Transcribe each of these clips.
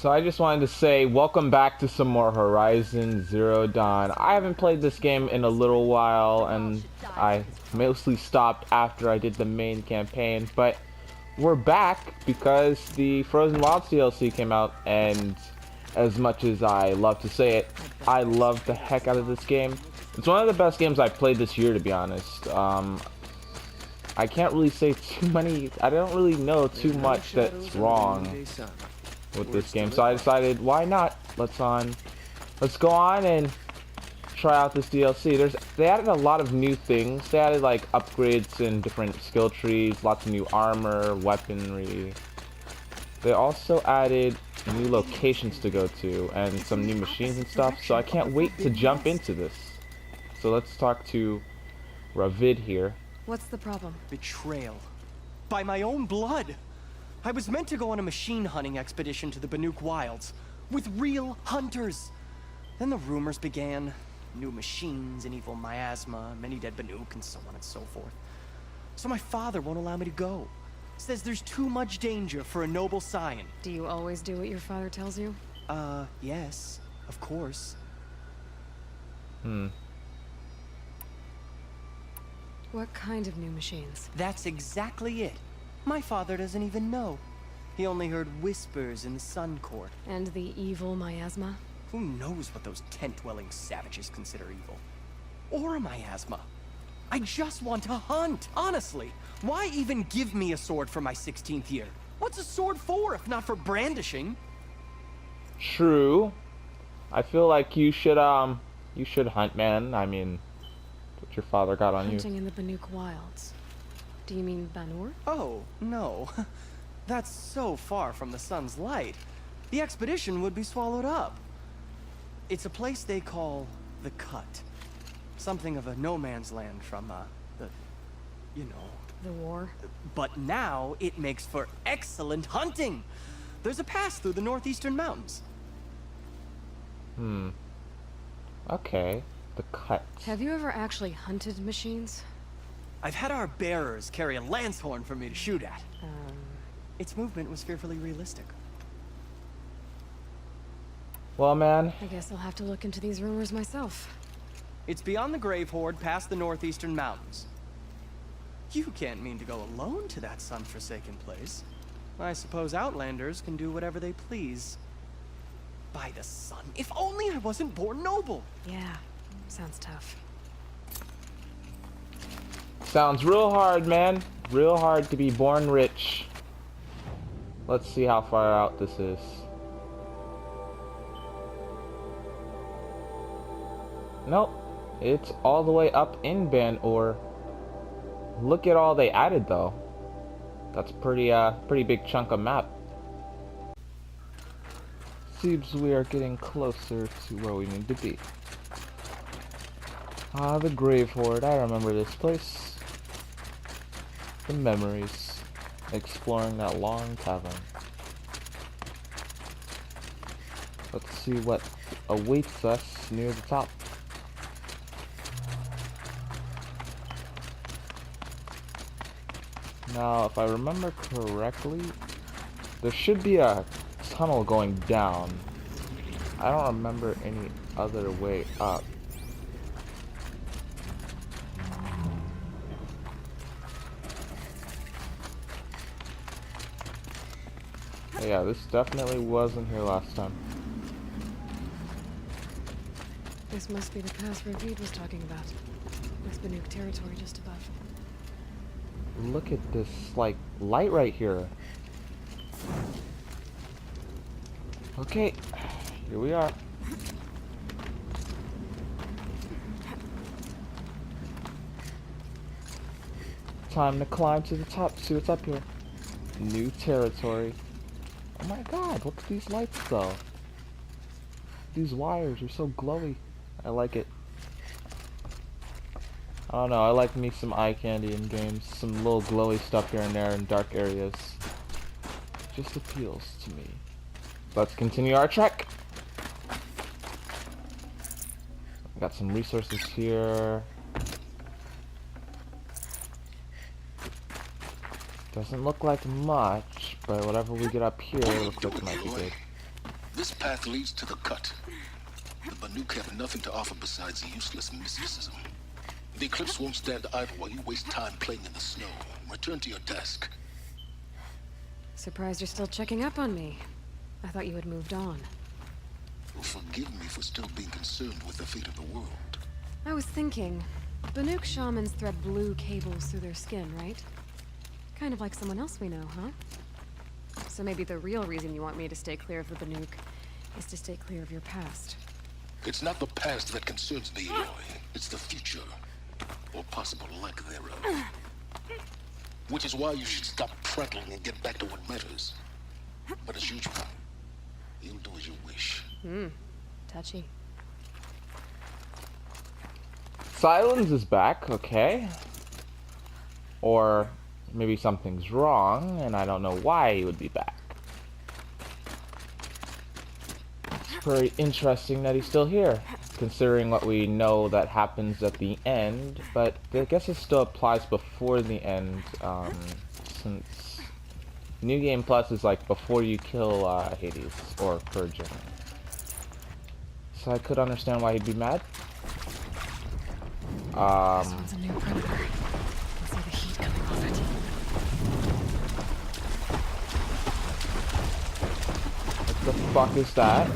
So I just wanted to say welcome back to some more Horizon Zero Dawn. I haven't played this game in a little while, and I mostly stopped after I did the main campaign, but we're back because the Frozen Wilds DLC came out, and as much as I love to say it, I love the heck out of this game. It's one of the best games I've played this year, to be honest. I can't really say too many, I don't really know too much that's wrong with this game, so I decided, why not? Let's go on and try out this DLC. They added a lot of new things. They added like upgrades and different skill trees, lots of new armor, weaponry. They also added new locations to go to and some new machines and stuff, so I can't wait to jump into this. So let's talk to Ravid here. What's the problem? Betrayal. By my own blood. I was meant to go on a machine hunting expedition to the Banuk Wilds with real hunters. Then the rumors began. New machines, an evil miasma, many dead Banuk, and so on and so forth. So my father won't allow me to go. Says there's too much danger for a noble scion. Do you always do what your father tells you? Yes, of course. What kind of new machines? That's exactly it. My father doesn't even know. He only heard whispers in the Sun Court. And the evil miasma? Who knows what those tent-dwelling savages consider evil? Or a miasma. I just want to hunt, honestly. Why even give me a sword for my 16th year? What's a sword for if not for brandishing? True. I feel like you should hunt, man. I mean, what your father got on you. Hunting in the Banuk Wilds. Do you mean Banur? Oh, no. That's so far from the sun's light. The expedition would be swallowed up. It's a place they call the Cut. Something of a no man's land from, The war? But now it makes for excellent hunting. There's a pass through the northeastern mountains. Okay. The Cut. Have you ever actually hunted machines? I've had our bearers carry a lance horn for me to shoot at. Its movement was fearfully realistic. Well, man. I guess I'll have to look into these rumors myself. It's beyond the Grave Horde, past the northeastern mountains. You can't mean to go alone to that sun-forsaken place. I suppose Outlanders can do whatever they please. By the sun, if only I wasn't born noble! Yeah, sounds tough. Sounds real hard, man. Real hard to be born rich. Let's see how far out this is. Nope. It's all the way up in Banur. Look at all they added, though. That's pretty big chunk of map. Seems we are getting closer to where we need to be. Ah, the Grave Horde. I remember this place. The memories. Exploring that long tavern. Let's see what awaits us near the top. Now, if I remember correctly, there should be a tunnel going down. I don't remember any other way up. Yeah, this definitely wasn't here last time. This must be the pass Ravid was talking about. With Banuk territory just above. Look at this, like, light right here. Okay, here we are. Time to climb to the top, see what's up here. New territory. Oh my god, look at these lights though. These wires are so glowy. I like it. I don't know, I like me some eye candy in games. Some little glowy stuff here and there in dark areas. Just appeals to me. Let's continue our trek. Got some resources here. Doesn't look like much, but whatever we get up here looks like it might be good. This path leads to the cut. The Banuk have nothing to offer besides useless mysticism. The Eclipse won't stand idle while you waste time playing in the snow. Return to your desk. Surprised you're still checking up on me. I thought you had moved on. Forgive me for still being concerned with the fate of the world. I was thinking, Banuk shamans thread blue cables through their skin, right? Kind of like someone else we know, huh? So maybe the real reason you want me to stay clear of the Banuk is to stay clear of your past. It's not the past that concerns me, Aloy. It's the future. Or possible lack thereof. Which is why you should stop prattling and get back to what matters. But as usual, you'll do as you wish. Touchy. Silence is back, okay. Or maybe something's wrong, and I don't know why he would be back. It's very interesting that he's still here, considering what we know that happens at the end, but I guess it still applies before the end, since New Game Plus is like before you kill Hades, or Purge. So I could understand why he'd be mad. This one's a new predator. I can see the heat coming off it. What the fuck is that?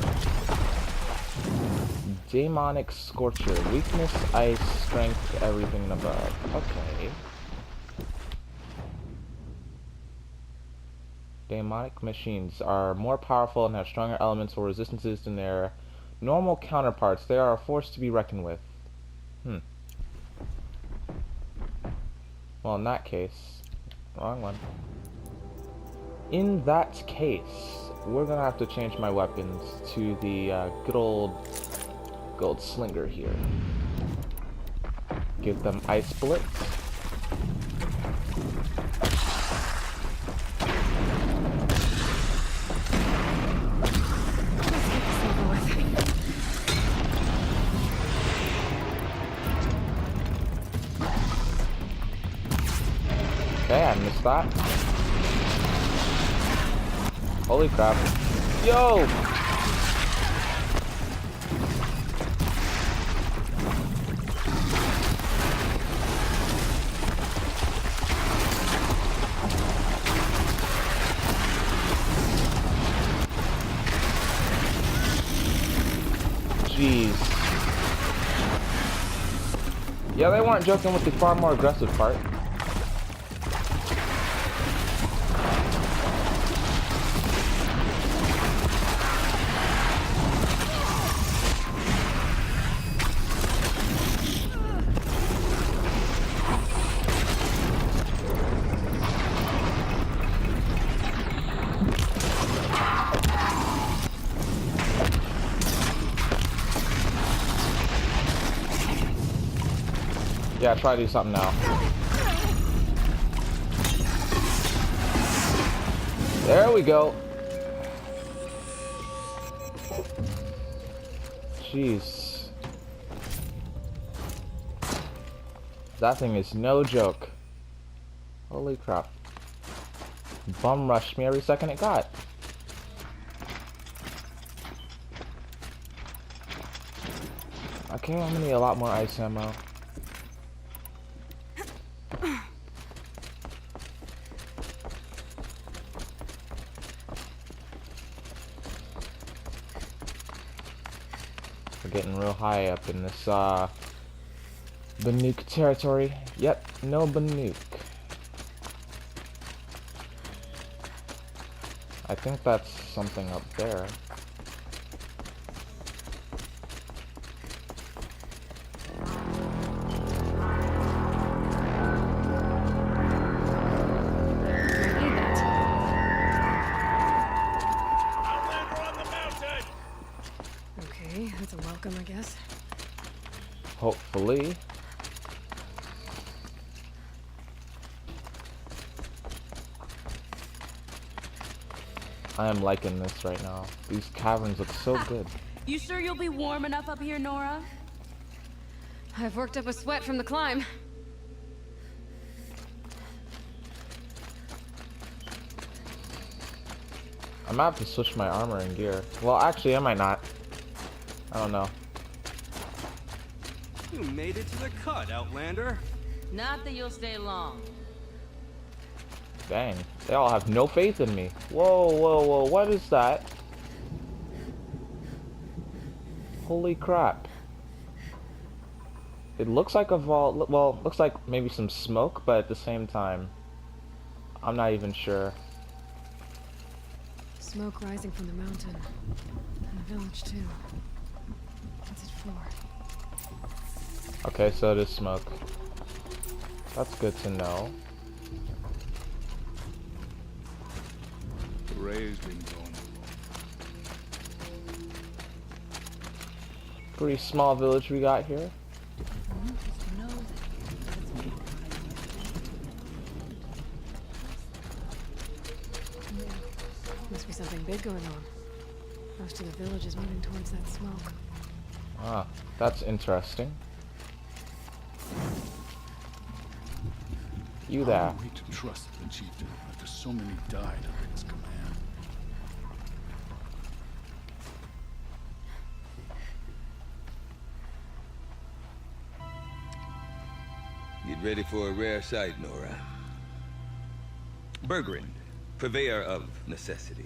Demonic Scorcher. Weakness, ice, strength, everything above. Okay. Demonic machines are more powerful and have stronger elements or resistances than their normal counterparts. They are a force to be reckoned with. Well, in that case, wrong one. In that case, we're gonna have to change my weapons to the good old gold slinger here. Give them ice bullets. Okay, I missed that. Holy crap. Yo! Jeez. Yeah, they weren't joking with the far more aggressive part. Yeah, try to do something now. There we go. Jeez. That thing is no joke. Holy crap. Bum rushed me every second it got. Okay, I'm gonna need a lot more ice ammo. We're getting real high up in this Banuk territory. Yep, no Banuk. I think that's something up there. Okay, that's a welcome, I guess. Hopefully. I am liking this right now. These caverns look so good. You sure you'll be warm enough up here, Nora? I've worked up a sweat from the climb. might have to switch my armor and gear. Well, actually, I might not. I don't know. You made it to the cut, Outlander. Not that you'll stay long. Dang. They all have no faith in me. Whoa, whoa, whoa. What is that? Holy crap. It looks like a vault. Well, looks like maybe some smoke, but at the same time, I'm not even sure. Smoke rising from the mountain. And the village, too. What's it for? Okay, so it is smoke. That's good to know. The ray's been going along. Pretty small village we got here. Must be something big going on. Most of the village is moving towards that smoke. Ah, that's interesting. You there. I hate to trust the chieftain after so many died under his command. Get ready for a rare sight, Nora. Bergrand, purveyor of necessities.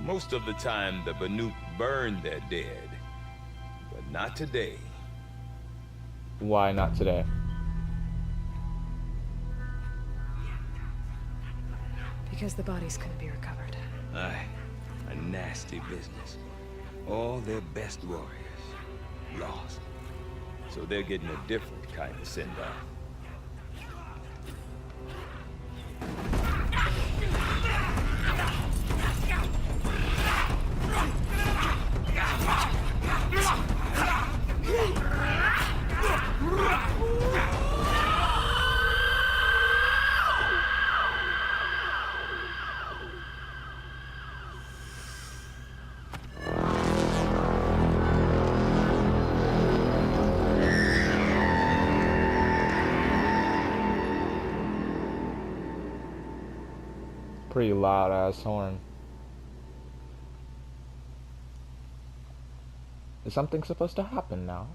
Most of the time, the Banuk burn their dead. But not today. Why not today? Because the bodies couldn't be recovered. Aye, a nasty business. All their best warriors lost. So they're getting a different kind of send-off. Pretty loud ass horn. Is something supposed to happen now?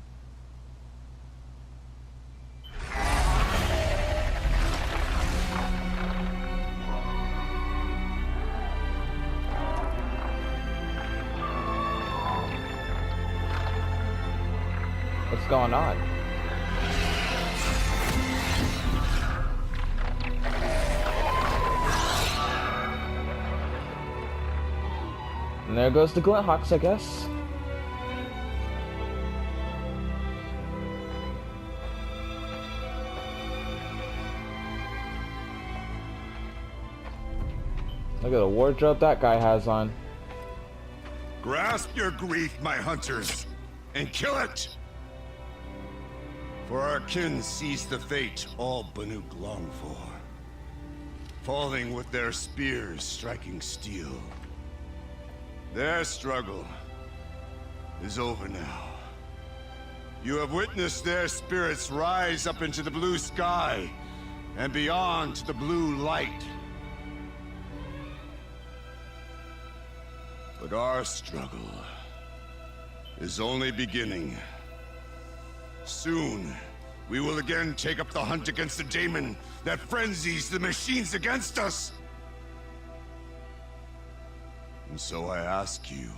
What's going on? And there goes the Glinthawks, I guess. Look at the wardrobe that guy has on. Grasp your grief, my hunters, and kill it! For our kin sees the fate all Banuk long for. Falling with their spears striking steel. Their struggle is over now. You have witnessed their spirits rise up into the blue sky and beyond to the blue light. But our struggle is only beginning. Soon, we will again take up the hunt against the daemon that frenzies the machines against us. And so I ask you,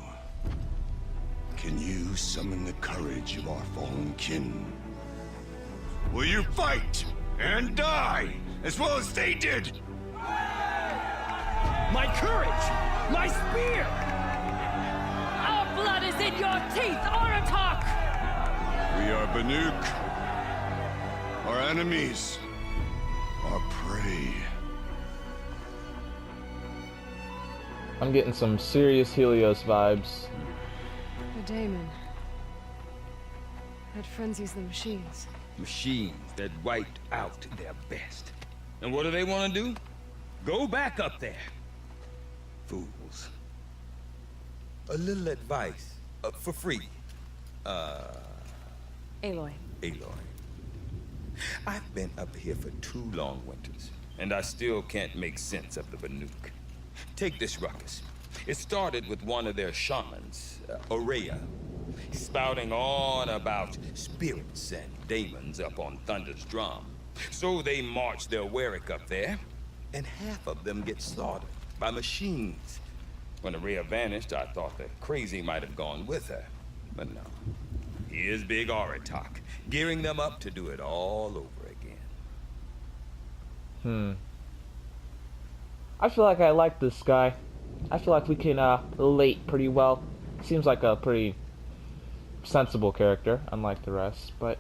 can you summon the courage of our fallen kin? Will you fight and die as well as they did? My courage! My spear! Our blood is in your teeth, Oratok! We are Banuk. Our enemies are prey. I'm getting some serious Helios vibes. The daemon. That frenzies the machines. Machines that wiped out their best. And what do they want to do? Go back up there. Fools. A little advice, for free. Aloy. Aloy. I've been up here for 2 long winters, and I still can't make sense of the Banuk. Take this ruckus. It started with one of their shamans, Aurea, spouting on about spirits and demons up on Thunder's drum. So they march their Warwick up there, and half of them get slaughtered by machines. When Aurea vanished, I thought the crazy might have gone with her. But no. Here's Big Aratak, gearing them up to do it all over again. I feel like I like this guy. I feel like we can relate pretty well. Seems like a pretty sensible character, unlike the rest, but...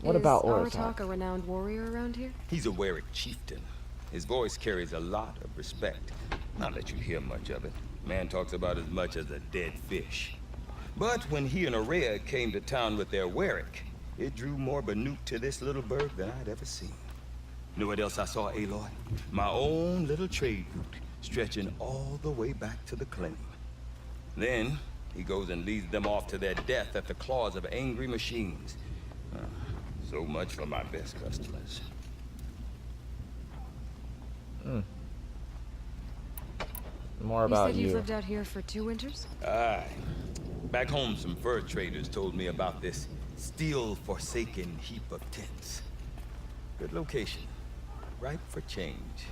what about Aratak a renowned warrior around here? He's a Warwick chieftain. His voice carries a lot of respect. Not that you hear much of it. Man talks about as much as a dead fish. But when he and Aurea came to town with their Warwick, it drew more Banuk to this little burg than I'd ever seen. Know what else I saw, Aloy? My own little trade route, stretching all the way back to the claim. Then, he goes and leads them off to their death at the claws of angry machines. So much for my best customers. More about you. Said you've you. lived out here for 2 winters? Aye. Back home, some fur traders told me about this steel-forsaken heap of tents. Good location. Ripe for change.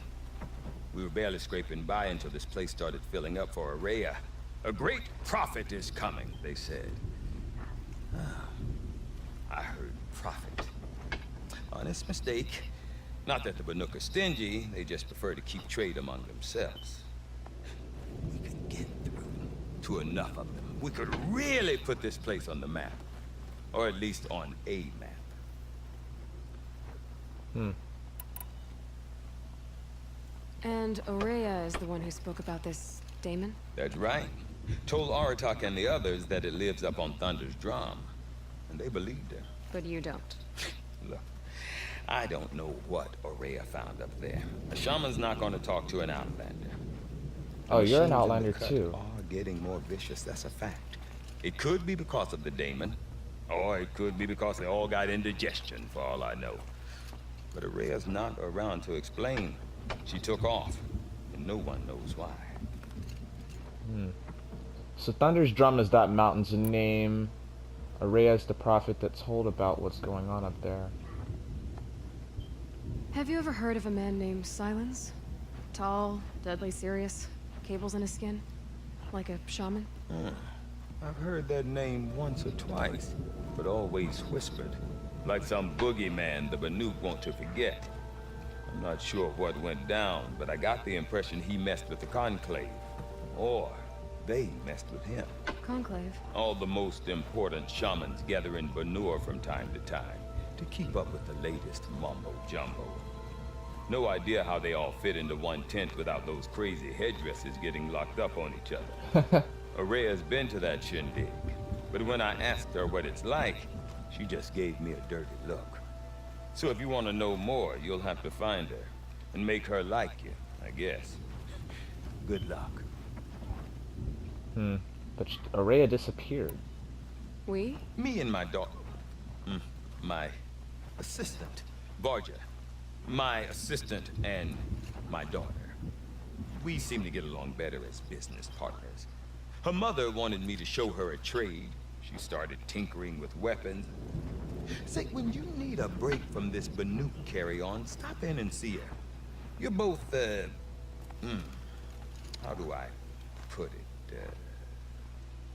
We were barely scraping by until this place started filling up for Aurea. A great prophet is coming, they said. I heard prophet. Honest mistake. Not that the Banuk are stingy, they just prefer to keep trade among themselves. We could get through to enough of them. We could really put this place on the map. Or at least on a map. And Aurea is the one who spoke about this daemon? That's right. Told Aratak and the others that it lives up on Thunder's drum. And they believed her. But you don't. Look, I don't know what Aurea found up there. A shaman's not going to talk to an outlander. Oh, you're an Machines in the outlander cut too. are getting more vicious, that's a fact. It could be because of the daemon, or it could be because they all got indigestion, for all I know. But Aurea's not around to explain. She took off, and no one knows why. So Thunder's Drum is that mountain's name. Aurea is the prophet that's told about what's going on up there. Have you ever heard of a man named Silence? Tall, deadly serious, cables in his skin? Like a shaman? I've heard that name once or twice, but always whispered. Like some boogeyman the Banuk want to forget. I'm not sure what went down, but I got the impression he messed with the Conclave. Or they messed with him. Conclave? All the most important shamans gather in Banur from time to time to keep up with the latest mumbo-jumbo. No idea how they all fit into one tent without those crazy headdresses getting locked up on each other. Aurea's been to that shindig, but when I asked her what it's like, she just gave me a dirty look. So if you want to know more, you'll have to find her and make her like you, I guess. Good luck. But Aurea disappeared. We? Me and my daughter. My assistant, Varja. My assistant and my daughter. We seem to get along better as business partners. Her mother wanted me to show her a trade. She started tinkering with weapons. Say, when you need a break from this Banuk carry-on, stop in and see her. You're both, how do I put it?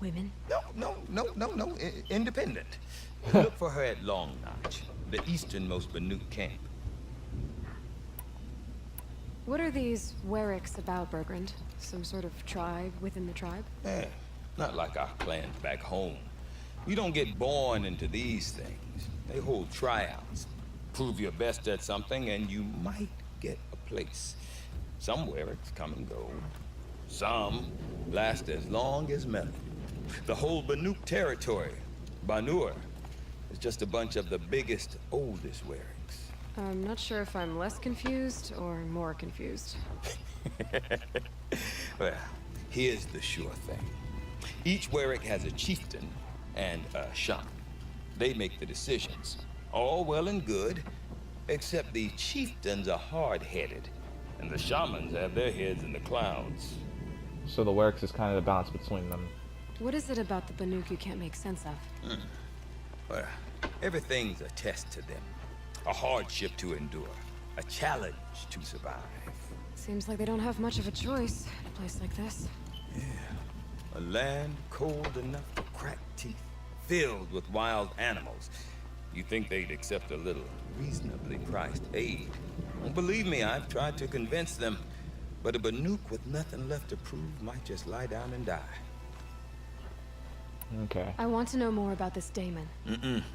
Women? No. Independent. Look for her at Long Notch, the easternmost Banuk camp. What are these Warwicks about, Bergrand? Some sort of tribe within the tribe? Not like our clans back home. You don't get born into these things. They hold tryouts. Prove your best at something and you might get a place. Some Warwicks come and go. Some last as long as Melon. The whole Banuk territory, Banur, is just a bunch of the biggest, oldest Warwicks. I'm not sure if I'm less confused or more confused. Well, here's the sure thing. Each Warwick has a chieftain and a shaman. They make the decisions. All well and good, except the chieftains are hard-headed. and the shamans have their heads in the clouds. So the Werix is kind of the balance between them. What is it about the Banuk you can't make sense of? Well, everything's a test to them. A hardship to endure. A challenge to survive. Seems like they don't have much of a choice in a place like this. A land cold enough to crack teeth, filled with wild animals. You think they'd accept a little reasonably priced aid? Well, believe me, I've tried to convince them. But a Banuk with nothing left to prove might just lie down and die. Okay. I want to know more about this Damon.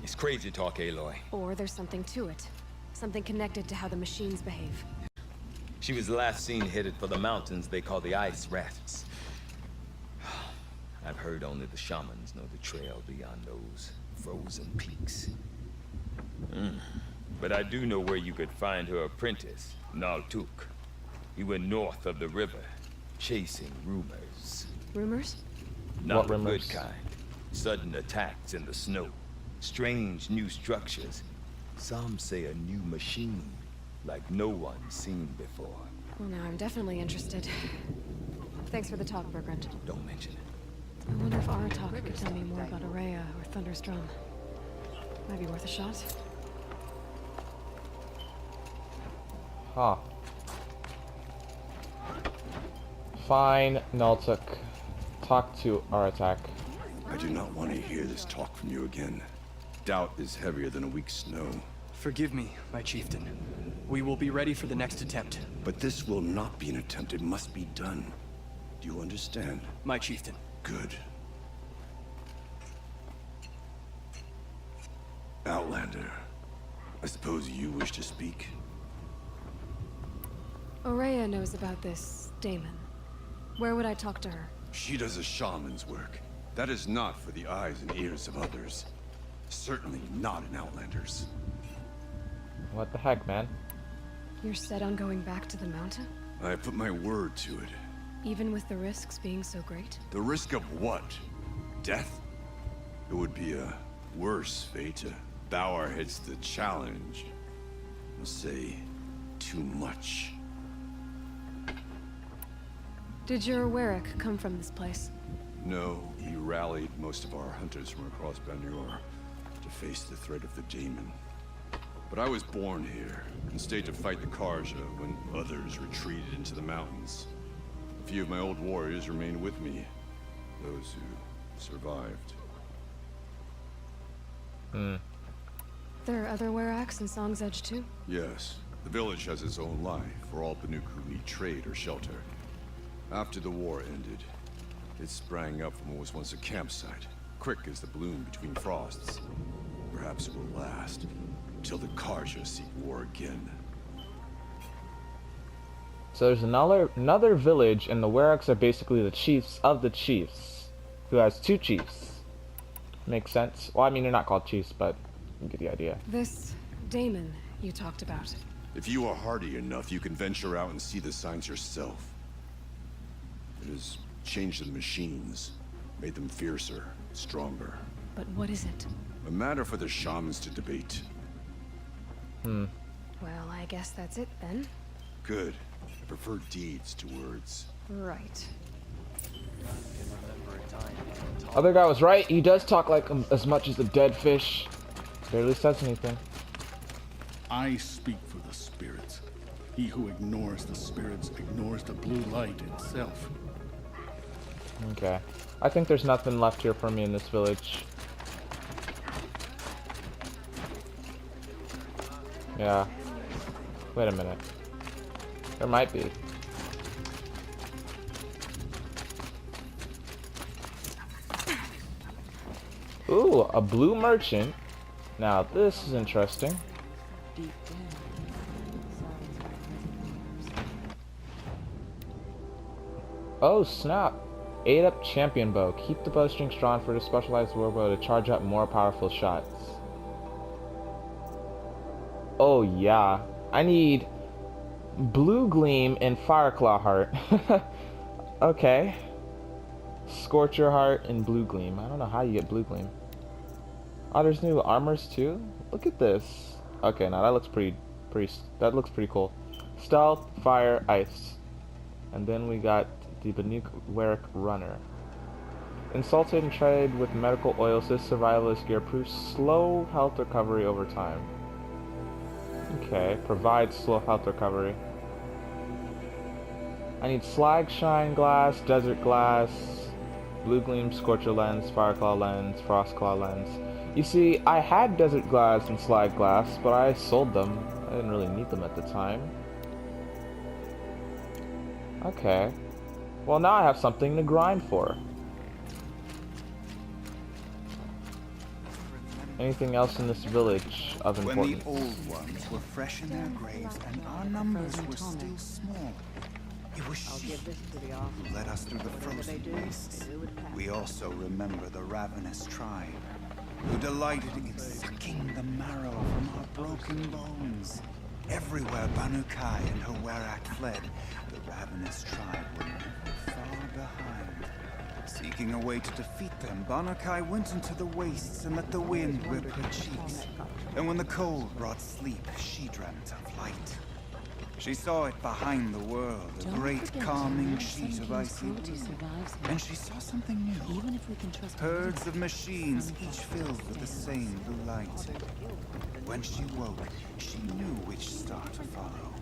It's crazy talk, Aloy. Or there's something to it. Something connected to how the machines behave. She was last seen headed for the mountains they call the Ice Rafts. I've heard only the shamans know the trail beyond those frozen peaks. But I do know where you could find her apprentice, Naltuk. He went north of the river, chasing rumors. Rumors? Not What the rumors? good kind. Sudden attacks in the snow. Strange new structures. Some say a new machine, like no one's seen before. Well, now I'm definitely interested. Thanks for the talk, Bergrund. Don't mention it. I wonder if Aratak could tell me more about Araya or Thunderstrom. Might be worth a shot. Huh. Fine, Naltuk. Talk to Aratak. I do not want to hear this talk from you again. Doubt is heavier than a week's snow. Forgive me, my chieftain. We will be ready for the next attempt. But this will not be an attempt. It must be done. Do you understand? My chieftain. Good. Outlander, I suppose you wish to speak? Araya knows about this Damon. Where would I talk to her? She does a shaman's work. That is not for the eyes and ears of others. Certainly not an Outlander's. What the heck, man? You're set on going back to the mountain? I put my word to it. Even with the risks being so great? The risk of what? Death? It would be a worse fate to bow our heads to the challenge. And say too much. Did your Warwick come from this place? No, we rallied most of our hunters from across Banur to face the threat of the Daemon. But I was born here and stayed to fight the Karja when others retreated into the mountains. A few of my old warriors remained with me, those who survived. There are other Warracks in Song's Edge too? Yes, the village has its own life for all Banuk who need trade or shelter. After the war ended, it sprang up from what was once a campsite, quick as the bloom between frosts. Perhaps it will last, until the Karja seek war again. So there's another village, and the Werix are basically the chiefs of the chiefs, who has two chiefs. Makes sense. Well, I mean, they're not called chiefs, but you get the idea. This Damon you talked about. If you are hardy enough, you can venture out and see the signs yourself. It has changed the machines, made them fiercer, stronger. But what is it? A matter for the shamans to debate. Well, I guess that's it then. Good. I prefer deeds to words. Right. Other guy was right. He does talk like as much as a dead fish. Barely says anything. I speak for the spirits. He who ignores the spirits ignores the blue light itself. Okay. I think there's nothing left here for me in this village. Yeah. Wait a minute. There might be. Ooh, a blue merchant. Now this is interesting. Oh snap. 8-up champion bow. Keep the bowstring strong for the specialized warbow to charge up more powerful shots. Oh yeah. I need blue gleam and fireclaw heart. Okay. Scorcher heart and blue gleam. I don't know how you get blue gleam. Oh, there's new armors too? Look at this. Okay, now that looks pretty cool. Stealth, fire, ice. And then we got the Banuk Warwick Runner. Insulted and treated with medical oils, this survivalist gear proves slow health recovery over time. Okay, provides slow health recovery. I need slag shine glass, desert glass, blue gleam scorcher lens, fireclaw lens, frostclaw lens. You see, I had desert glass and slag glass, but I sold them. I didn't really need them at the time. Okay. Well, now I have something to grind for. Anything else in this village of importance? When the old ones were fresh in their graves and our numbers were still small, it was she who led us through the frozen wastes. We also remember the ravenous tribe, who delighted in sucking the marrow from our broken bones. Everywhere Banukai and her Werak fled, the ravenous tribe were never far behind. Seeking a way to defeat them, Banukai went into the wastes and let the wind rip her cheeks. And when the cold brought sleep, she dreamt of light. She saw it behind the world, a great calming sheet of icy blue. And she saw something new. Herds of machines, each filled with the same blue light. When she woke, she knew which star to follow.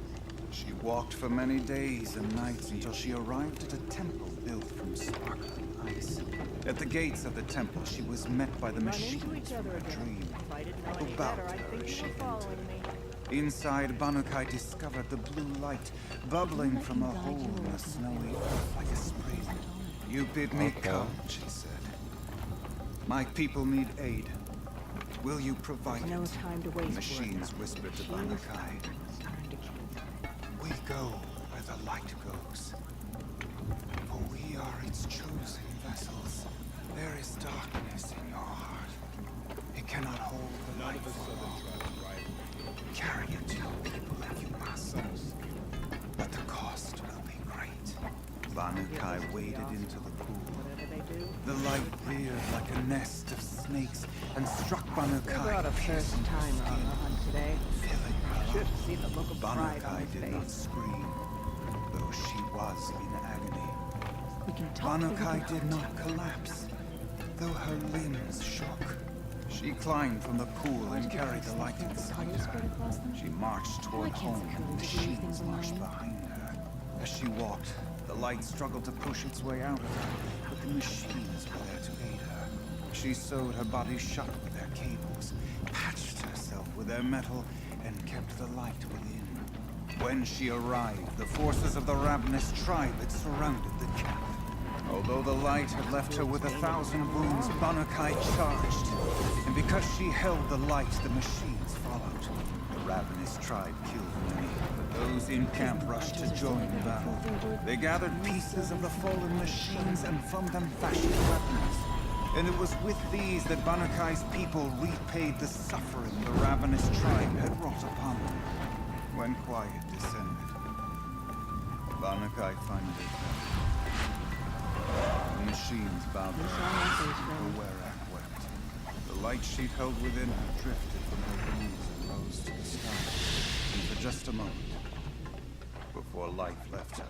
She walked for many days and nights until she arrived at a temple built from sparkling ice. At the gates of the temple, she was met by the machines from her dream, who bowed to her as she entered. Inside, Banukai discovered the blue light bubbling from a hole in the snowy earth like a spring. You bid me come, she said. My people need aid. Will you provide it? No time to waste. The machines whispered to Banukai. We go where the light goes. For we are its chosen vessels. There is darkness in your heart. It cannot hold the light for long. Carry it to your people if you must. But the cost will be great. Banukai waded into the pool. The light reared like a nest of snakes and struck Banukai piercing her skin, filling her lungs. Banukai did not scream, though she was in agony. Banukai did not collapse, though her limbs shook. She climbed from the pool and carried the light inside her. She marched toward home, and the machines marched behind her. As she walked, the light struggled to push its way out of her, but the machines were there to aid her. She sewed her body shut with their cables, patched herself with their metal, and kept the light within. When she arrived, the forces of the ravenous tribe had surrounded the camp. Although the light had left her with 1,000 wounds, Banukai charged. And because she held the light, the machines followed. The ravenous tribe killed many, but those in camp rushed to join the battle. They gathered pieces of the fallen machines and from them fashioned weapons. And it was with these that Banukai's people repaid the suffering the ravenous tribe had wrought upon them. When quiet descended, Banukai finally fell. The machines bowed their heads, the Werak wept. The light she held within her drifted from her wounds and rose to the sky. And for just a moment, before life left her,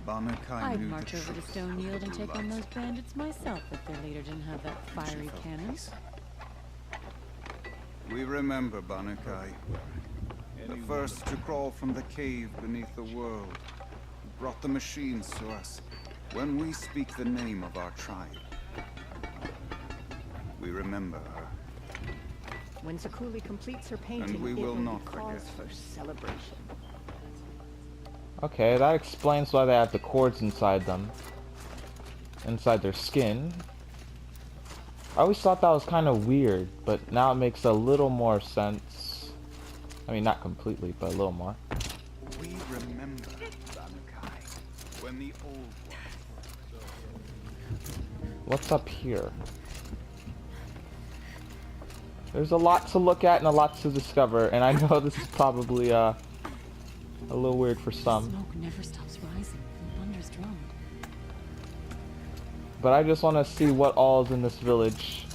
Banukai I'd knew march the over to truth Stone Yield of and blue take on light. those bandits myself if their leader didn't have that And she fiery felt cannon. peace. We remember Banukai, the first to crawl from the cave beneath the world, who brought the machines to us. When we speak the name of our tribe, we remember her. When Sakuli completes her painting, And we it will be not cause forget. for celebration. Okay, that explains why they have the cords inside them. Inside their skin. I always thought that was kind of weird, but now it makes a little more sense. I mean, not completely, but a little more. We remember Banukai, when the old ones What's up here? There's a lot to look at and a lot to discover, and I know this is probably a little weird for some. Smoke never stops rising and thunder's drummed. But I just want to see what all is in this village.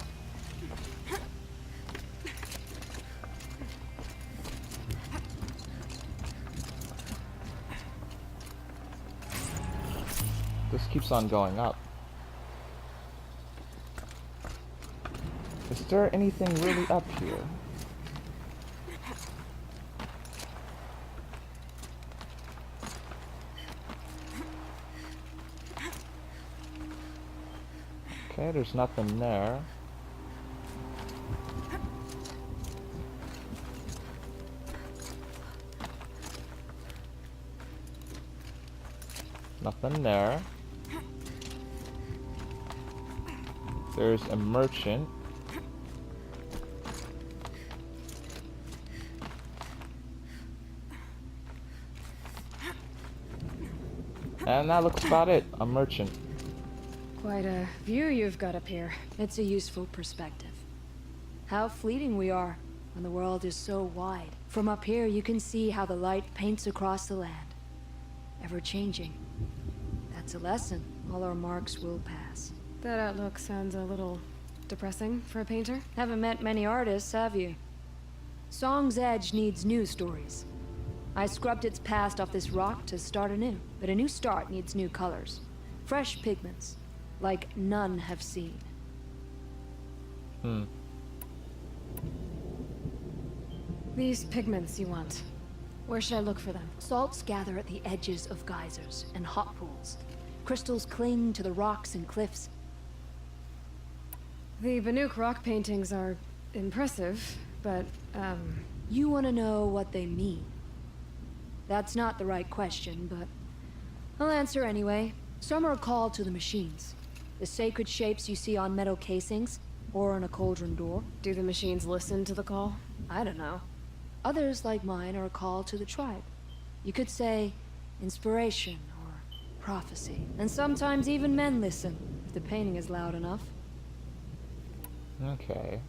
This keeps on going up. Is there anything really up here? Okay, there's nothing there. Nothing there. There's a merchant. And that looks about it. A merchant. Quite a view you've got up here. It's a useful perspective. How fleeting we are when the world is so wide. From up here, you can see how the light paints across the land. Ever changing. That's a lesson. All our marks will pass. That outlook sounds a little depressing for a painter. Haven't met many artists, have you? Song's Edge needs new stories. I scrubbed its past off this rock to start anew. But a new start needs new colors. Fresh pigments. Like none have seen. These pigments you want. Where should I look for them? Salts gather at the edges of geysers and hot pools. Crystals cling to the rocks and cliffs. The Banuk rock paintings are impressive, but, You want to know what they mean. That's not the right question, but I'll answer anyway. Some are called to the machines. The sacred shapes you see on metal casings, or on a cauldron door. Do the machines listen to the call? I don't know. Others, like mine, are called to the tribe. You could say inspiration or prophecy. And sometimes even men listen, if the painting is loud enough. Okay.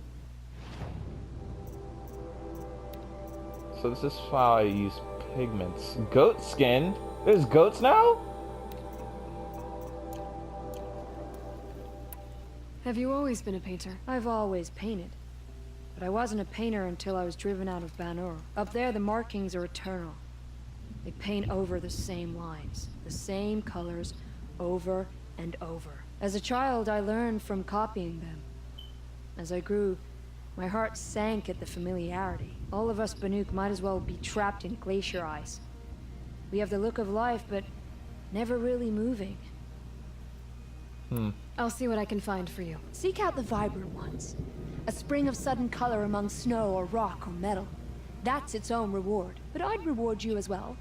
So this is how I use pigments. Goat skin? There's goats now? Have you always been a painter? I've always painted. But I wasn't a painter until I was driven out of Banur. Up there, the markings are eternal. They paint over the same lines, the same colors, over and over. As a child, I learned from copying them. As I grew, my heart sank at the familiarity. All of us Banuk might as well be trapped in glacier ice. We have the look of life, but never really moving. I'll see what I can find for you. Seek out the vibrant ones. A spring of sudden color among snow or rock or metal. That's its own reward. But I'd reward you as well.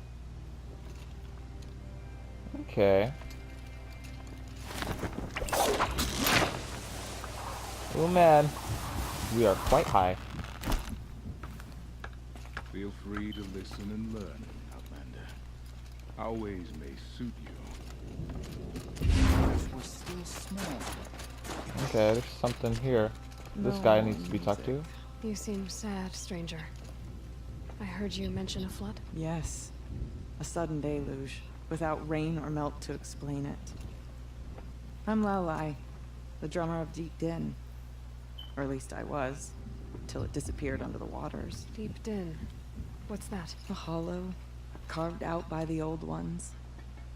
Okay. Oh man, we are quite high. Feel free to listen and learn, Outlander. Our ways may suit you. Was still small. Okay, there's something here. This guy needs to be talked to. You seem sad, stranger. I heard you mention a flood. Yes. A sudden deluge, without rain or melt to explain it. I'm Aloy, the drummer of Deep Din. Or at least I was, till it disappeared under the waters. Deep Din. What's that? A hollow, carved out by the old ones.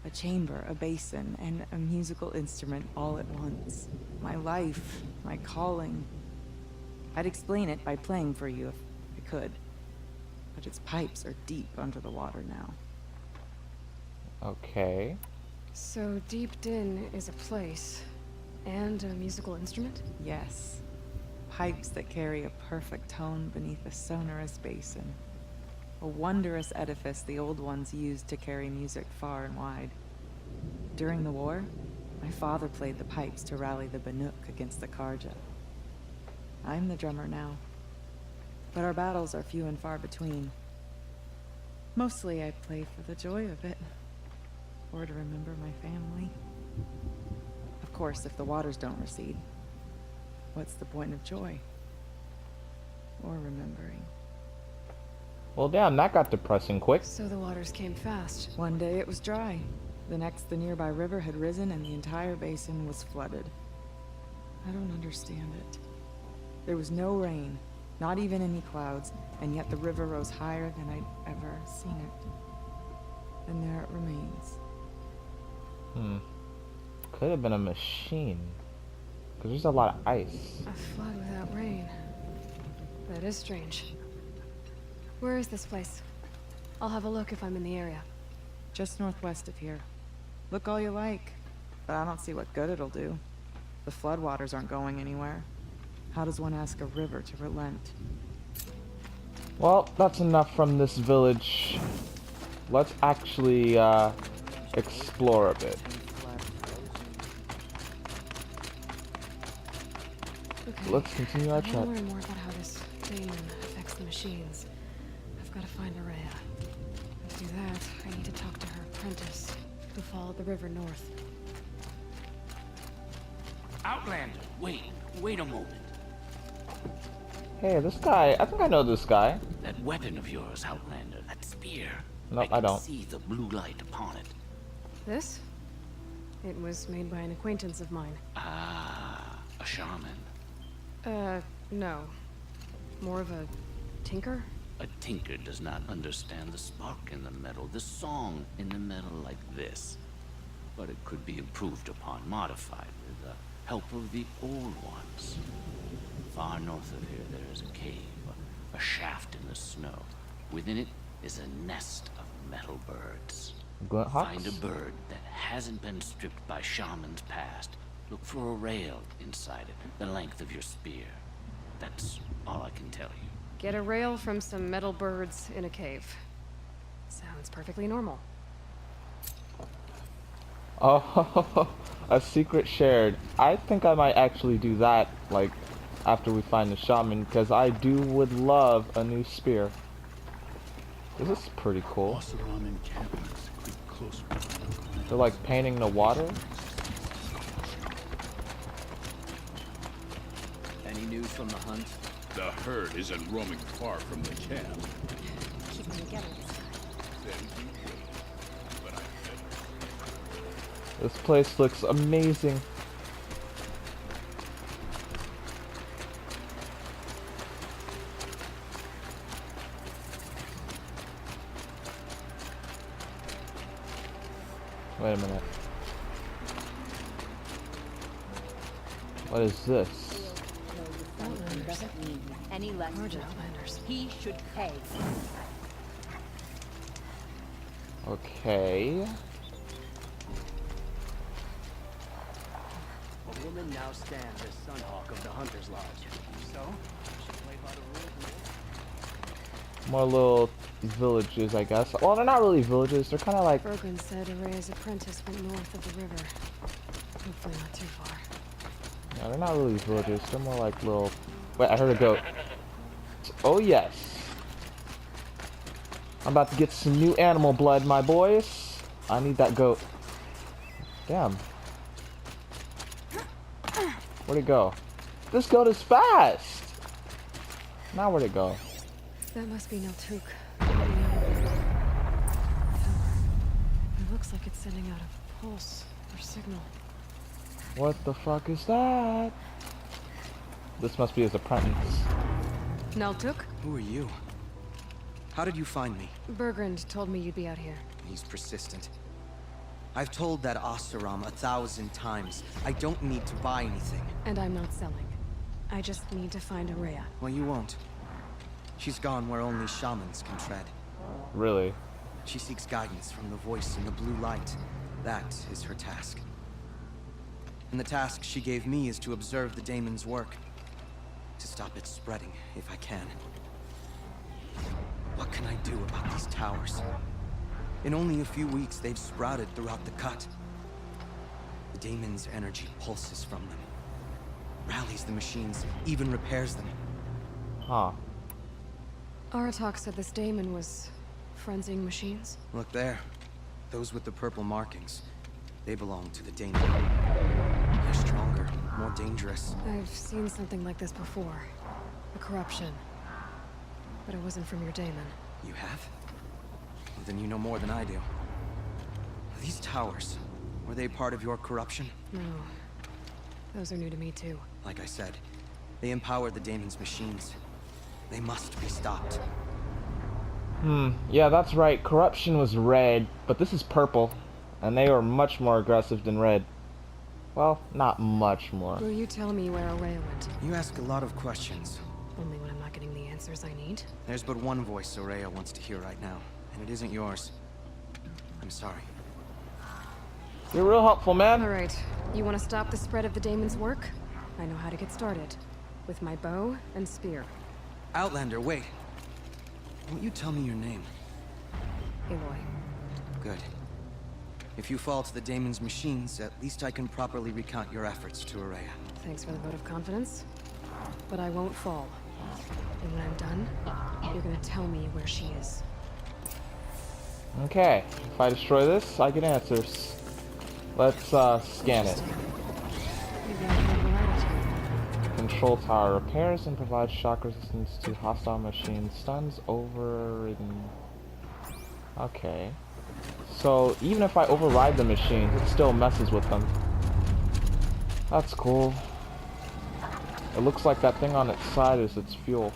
A chamber, a basin, and a musical instrument all at once. My life, my calling. I'd explain it by playing for you if I could. But its pipes are deep under the water now. Okay. So Deep Din is a place and a musical instrument? Yes. Pipes that carry a perfect tone beneath a sonorous basin. A wondrous edifice the old ones used to carry music far and wide. During the war, my father played the pipes to rally the Banuk against the Karja. I'm the drummer now, but our battles are few and far between. Mostly I play for the joy of it, or to remember my family. Of course, if the waters don't recede, what's the point of joy? Or remembering? Well, damn, that got depressing quick. So the waters came fast. One day it was dry. The next, the nearby river had risen and the entire basin was flooded. I don't understand it. There was no rain, not even any clouds, and yet the river rose higher than I'd ever seen it. And there it remains. could have been a machine. Because there's a lot of ice. A flood without rain. That is strange. Where is this place? I'll have a look if I'm in the area. Just northwest of here. Look all you like, but I don't see what good it'll do. The floodwaters aren't going anywhere. How does one ask a river to relent? Well, that's enough from this village. Let's actually explore a bit. Okay. Let's continue our I trip. want to learn more about how this daemon affects the machines. I've got to find Araya. To do that, I need to talk to her apprentice, who followed the river north. Outlander, wait a moment. Hey, this guy, I think I know this guy. That weapon of yours, Outlander, that spear. Nope, I I don't. see the blue light upon it. This? It was made by an acquaintance of mine. Ah, a shaman. No. More of a tinker? A tinker does not understand the spark in the metal, the song in the metal like this. But it could be improved upon, modified with the help of the old ones. Far north of here there is a cave, a shaft in the snow. Within it is a nest of metal birds. Find a bird that hasn't been stripped by shamans past. Look for a rail inside it, the length of your spear. That's all I can tell you. Get a rail from some metal birds in a cave. Sounds perfectly normal. Oh, a secret shared. I think I might actually do that, like, after we find the shaman, because I would love a new spear. This is pretty cool. They're like painting the water. Any news from the hunt? The herd isn't roaming far from the camp. Keep them together this time. This place looks amazing. Wait a minute. What is this? Doesn't mean any less to Outlanders. He should pay. Okay. A woman now stands as Sunhawk of the Hunter's Lodge. So, she play by the rules. More little villages, I guess. Well, they're not really villages. They're kind of like... Bergren said Araya's apprentice went north of the river. Hopefully not too far. Yeah, they're not really villages. They're more like little... Wait, I heard a goat. Oh, yes. I'm about to get some new animal blood, my boys. I need that goat. Damn. Where'd it go? This goat is fast! Now where'd it go? That must be Naltuk. It looks like it's sending out a pulse or signal. What the fuck is that? This must be his apprentice. Naltuk? Who are you? How did you find me? Bergrand told me you'd be out here. He's persistent. I've told that Oseram 1,000 times. I don't need to buy anything. And I'm not selling. I just need to find Araya. Well, you won't. She's gone where only shamans can tread. Really? She seeks guidance from the voice in the blue light. That is her task. And the task she gave me is to observe the daemon's work. To stop it spreading, if I can. What can I do about these towers? In only a few weeks, they've sprouted throughout the cut. The daemon's energy pulses from them. Rallies the machines, even repairs them. Huh. Aratak said this daemon was frenzying machines. Look there. Those with the purple markings. They belong to the daemon. They're stronger, more dangerous. I've seen something like this before. A corruption. But it wasn't from your daemon. You have? Well, then you know more than I do. These towers, were they part of your corruption? No. Those are new to me too. Like I said, they empower the daemon's machines. They must be stopped. Yeah, that's right. Corruption was red, but this is purple. And they are much more aggressive than red. Well, not much more. Will you tell me where Aloy went? You ask a lot of questions. Only when I'm not getting the answers I need. There's but one voice Soraya wants to hear right now, and it isn't yours. I'm sorry. You're real helpful, man. Alright, you want to stop the spread of the daemon's work? I know how to get started. With my bow and spear. Outlander, wait. Won't you tell me your name? Aloy. Good. If you fall to the daemon's machines, at least I can properly recount your efforts to Araya. Thanks for the vote of confidence. But I won't fall. And when I'm done, you're gonna tell me where she is. Okay. If I destroy this, I get answers. Let's scan it. Maybe I can override it. Control tower repairs and provides shock resistance to hostile machines. Stuns overridden. Okay. So even if I override the machine, it still messes with them. That's cool. It looks like that thing on its side is its fuel.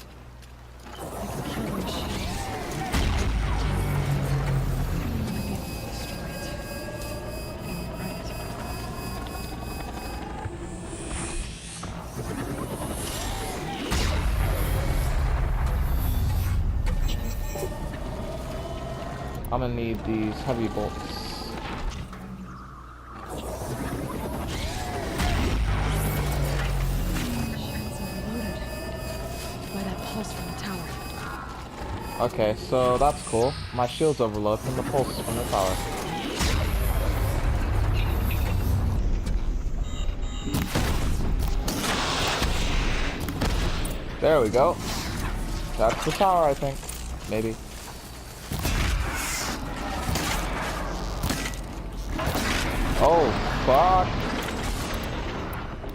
I'm gonna need these heavy bolts. By that pulse from the tower. Okay, so that's cool. My shield's overload from the pulse from the tower. There we go. That's the tower, I think. Maybe. Oh, fuck.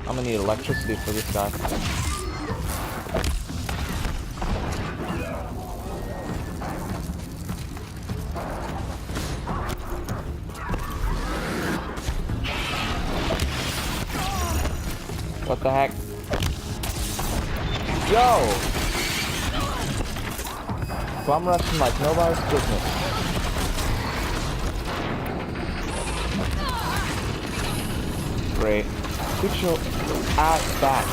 I'm gonna need electricity for this guy. What the heck? Yo! Bum rushing like nobody's business. Great. Get your ass back.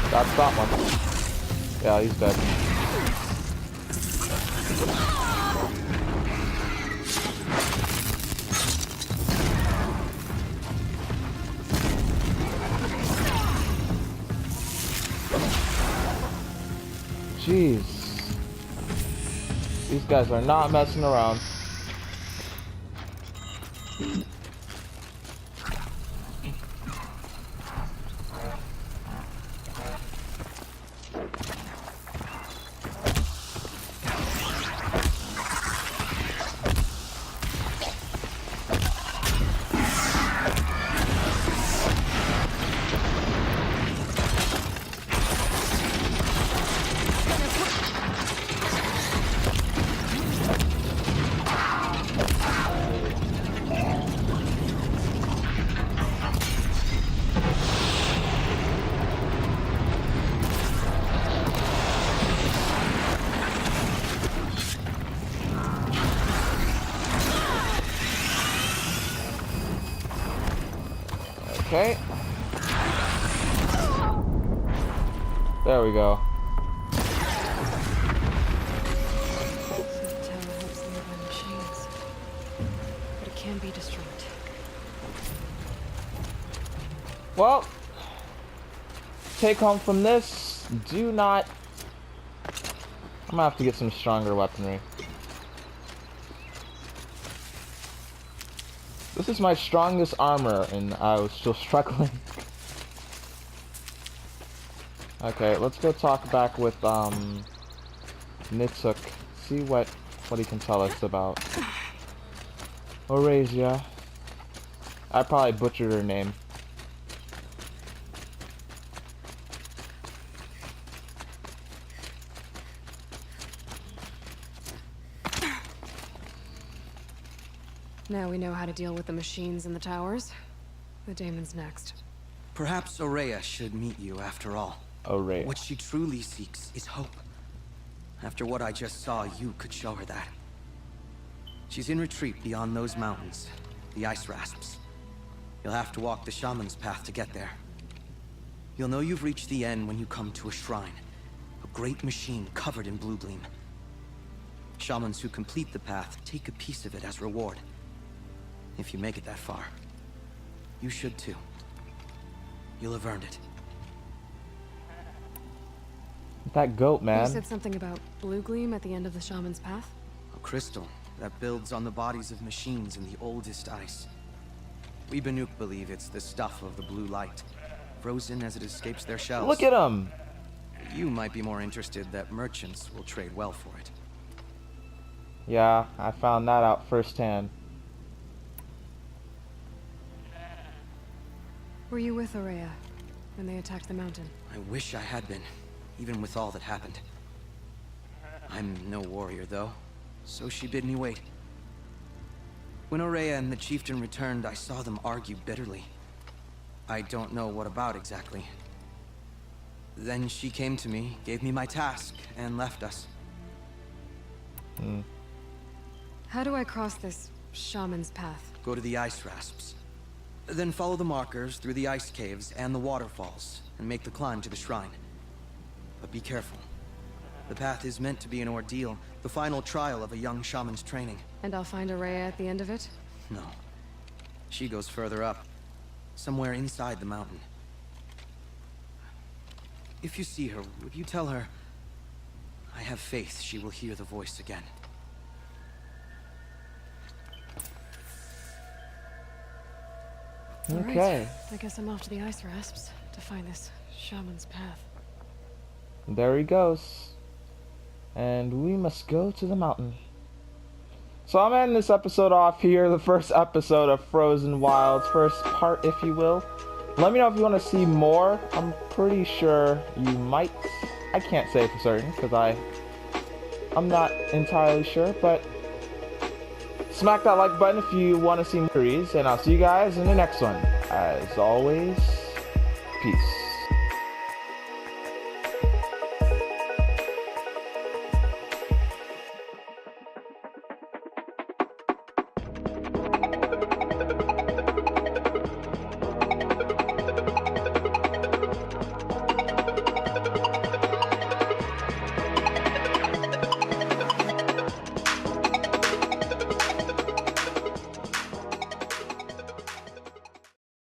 That's that one. Yeah, he's dead. Jeez. These guys are not messing around. Okay. There we go. The tower helps nearby machines, but it can be destroyed. Well, take home from this, do not... I'm gonna have to get some stronger weaponry. This is my strongest armor, and I was still struggling. Okay, let's go talk back with, Nitsuk. See what he can tell us about Eurasia. I probably butchered her name. Now we know how to deal with the machines in the towers. The daemon's next. Perhaps Aurea should meet you after all. Aurea. What she truly seeks is hope. After what I just saw, you could show her that. She's in retreat beyond those mountains, the ice rasps. You'll have to walk the shaman's path to get there. You'll know you've reached the end when you come to a shrine. A great machine covered in blue gleam. Shamans who complete the path take a piece of it as reward. If you make it that far, you should too. You'll have earned it. That goat, man. You said something about blue gleam at the end of the shaman's path? A crystal that builds on the bodies of machines in the oldest ice. We Banuk believe it's the stuff of the blue light, frozen as it escapes their shells. Look at him! You might be more interested that merchants will trade well for it. Yeah, I found that out firsthand. Were you with Aurea when they attacked the mountain? I wish I had been, even with all that happened. I'm no warrior, though, so she bid me wait. When Aurea and the chieftain returned, I saw them argue bitterly. I don't know what about exactly. Then she came to me, gave me my task, and left us. How do I cross this shaman's path? Go to the ice rasps. Then follow the markers through the ice caves and the waterfalls, and make the climb to the shrine. But be careful. The path is meant to be an ordeal, the final trial of a young shaman's training. And I'll find Aurea at the end of it? No. She goes further up, somewhere inside the mountain. If you see her, would you tell her, I have faith she will hear the voice again. Okay. Right. I guess I'm off to the ice rasps to find this shaman's path. There he goes. And we must go to the mountain. So I'm ending this episode off here, the first episode of Frozen Wilds, first part if you will. Let me know if you want to see more. I'm pretty sure you might. I can't say for certain because I'm not entirely sure, but smack that like button if you want to see more series, and I'll see you guys in the next one. As always, peace.